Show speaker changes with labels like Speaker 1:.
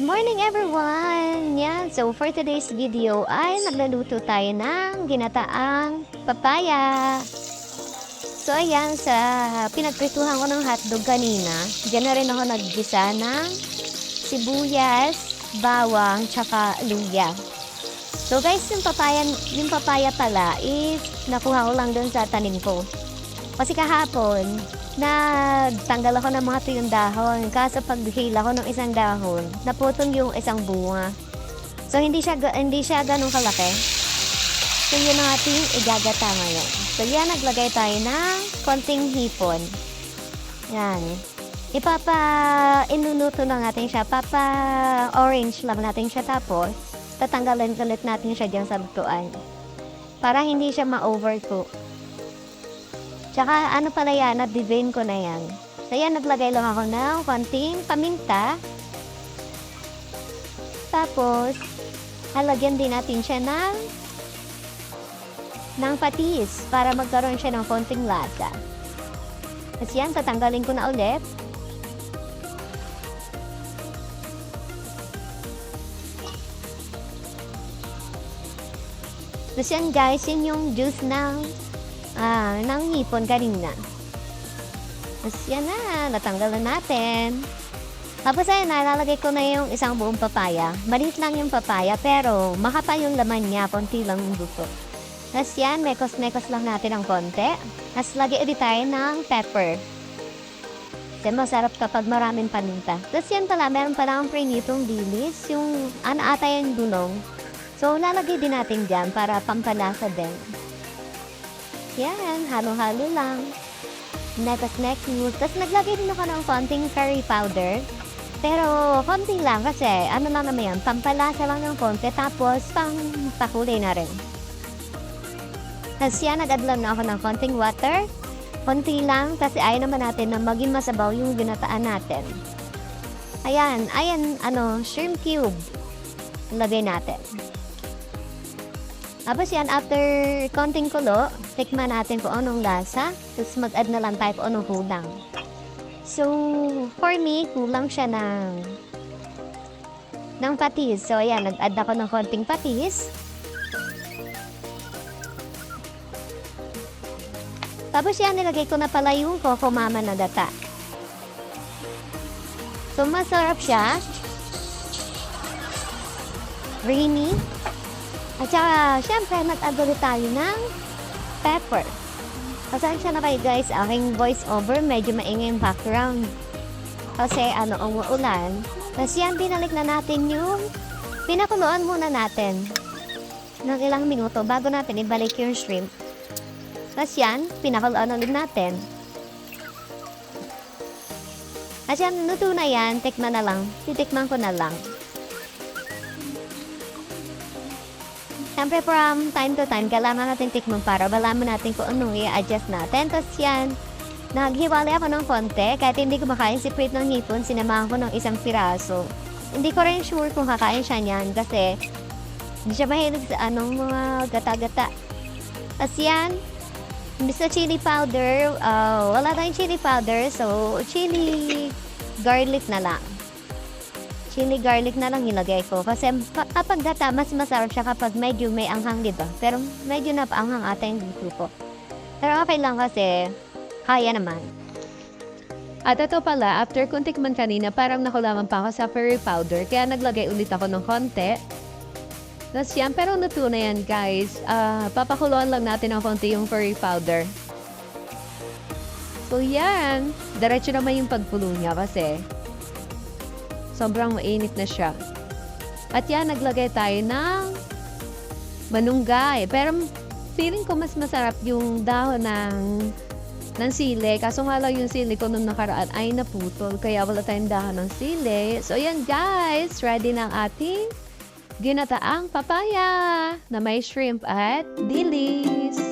Speaker 1: morning everyone! Yan, so for today's video ay nagluluto tayo ng ginataang papaya. So ayan, sa pinagprituhan ko ng hotdog kanina, dyan na rin ako naggisa ng sibuyas, bawang, tsaka luya. So guys, yung papaya pala is nakuha ko lang dun sa tanim ko. Kasi kahapon, nagtanggal ako ng mga tuyong dahon. Kaso paghila ko ng isang dahon, naputol yung isang bunga. So hindi siya ganun kalaki. So yun ang ating igagata ngayon. So yan, naglagay tayo ng konting hipon. Yan. Inunuto lang natin siya. Orange lang natin siya, tapos tatanggalin ulit natin siya dyan sa lutuan. Para hindi siya ma-overcook. Tsaka ano pala yan, na-divine ko na yan. So yan, naglagay lang ako ng konting paminta. Tapos, halagyan din natin siya ng patis para magkaroon siya ng konting lasa. Tapos yan, tatanggalin ko na ulit. Tapos yan guys, yun yung juice ng hipon kanina. Tapos yan na, natanggal na natin. Tapos ayun, nalalagay ko na yung isang buong papaya. Maliit lang yung papaya, pero makapal yung laman niya, konti lang yung gusto. Tapos yan, mekos-mekos lang natin ng konti. Tapos lagay ulit tayo ng pepper. Kasi masarap kapag maraming paminta. Tapos yan pala, meron pala akong prinitong dilis, yung ata yung dunong. So lalagay din natin dyan para pampalasa din. Yan, halo-halo lang. Mekos-mekos. Tapos naglagay din ako ng konting curry powder. Pero konti lang kasi ano lang naman yan, pampalasa lang ng konti, tapos pakulay na rin. Tapos yan, nag-add na ako ng konting water. Konti lang kasi ayaw naman natin na maging masabaw yung ginataan natin. Ayan, shrimp cube. Lagay natin. Tapos yan, after konting kulo, tikman natin kung anong lasa. Tapos mag-add na lang tayo kung anong kulang. So, for me, kulang siya ng patis. So, ayan, nag-add ako ng konting patis. Tapos yan, nilagay ko na pala yung Coco Mama na gata. So, masarap siya. Creamy. At saka, syempre, nag-add ulit tayo ng pepper. Pasensya na kayo guys, aking voice over, medyo maingay yung background. Kasi umuulan. Tapos yan, binalik na natin yung pinakuluan muna natin ng ilang minuto bago natin ibalik yung shrimp. Tapos yan, pinakuluan ulit natin. At yan, luto na yan, tikman na lang. Titikman ko na lang. Siyempre, from time to time, kailangan natin tikman para malaman natin kung anong i-adjust natin. Tapos yan, naghiwalay ako ng konti. Kahit hindi ko makain si Prit ng hipon, sinamahan ko ng isang piraso. Hindi ko rin sure kung kakain siya niyan kasi hindi siya mahilig sa mga gata-gata. Tapos yan, imbis na chili powder, wala tayong chili powder, so chili garlic na lang. Chili garlic na lang ilagay ko. Kasi kapag gata, mas masarap siya kapag medyo may anghang, diba? Pero medyo napaanghang ata yung luto ko. Pero okay lang kasi kaya naman.
Speaker 2: At ito pala, after kong tikman kanina, parang nakulaman pa ako sa curry powder. Kaya naglagay ulit ako ng konti. Tapos yan, pero luto na yan guys. Papakuluan lang natin ng konti yung curry powder. So yan, diretso naman yung pagkulo niya kasi sobrang mainit na siya. At yan, naglagay tayo ng manunggay. Pero feeling ko mas masarap yung dahon ng sili. Kaso nga lang yung sili ko nung nakaraan ay naputol. Kaya wala tayong dahon ng sili. So yan guys, ready na ang ating ginataang papaya na may shrimp at dilis.